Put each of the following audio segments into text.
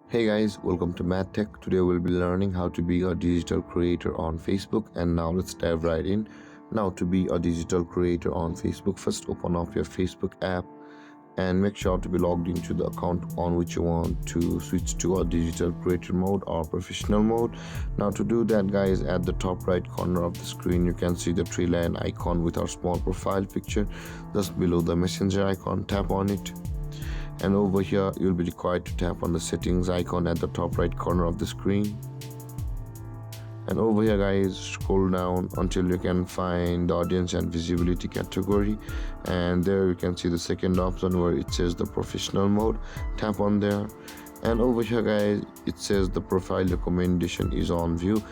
Hey guys, welcome to MadTech. Today we'll be learning how to be a digital creator on Facebook. And now let's dive right in. Now, to be a digital creator on Facebook, first open up your Facebook app and make sure to be logged into the account on which you want to switch to a digital creator mode or professional mode. Now, to do that, guys, at the top right corner of the screen you can see the three line icon with our small profile picture. Just below the messenger icon, tap on it, and over here you'll be required to tap on the settings icon at the top right corner of the screen. And over here, guys, scroll down until you can find the audience and visibility category, and there you can see the second option where it says the professional mode. Tap on there, and over here, guys, it says the profile recommendation is on view.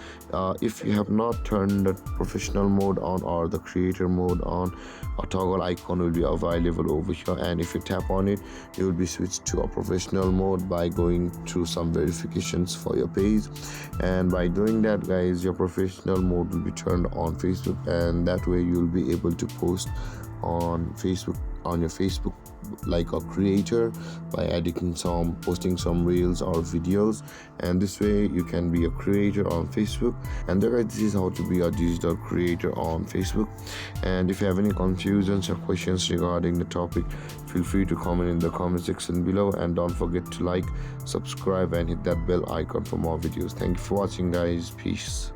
If you have not turned the professional mode on or the creator mode on, a toggle icon will be available over here, and if you tap on it you will be switched to a professional mode by going through some verifications for your page. And by doing that, guys, your professional mode will be turned on Facebook, and that way you'll be able to post on your Facebook like a creator by posting some reels or videos, and this way you can be a creator on Facebook. And there, this is how to be a digital creator on Facebook. And if you have any confusions or questions regarding the topic, feel free to comment in the comment section below, and don't forget to like, subscribe and hit that bell icon for more videos. Thank you for watching, guys. Peace.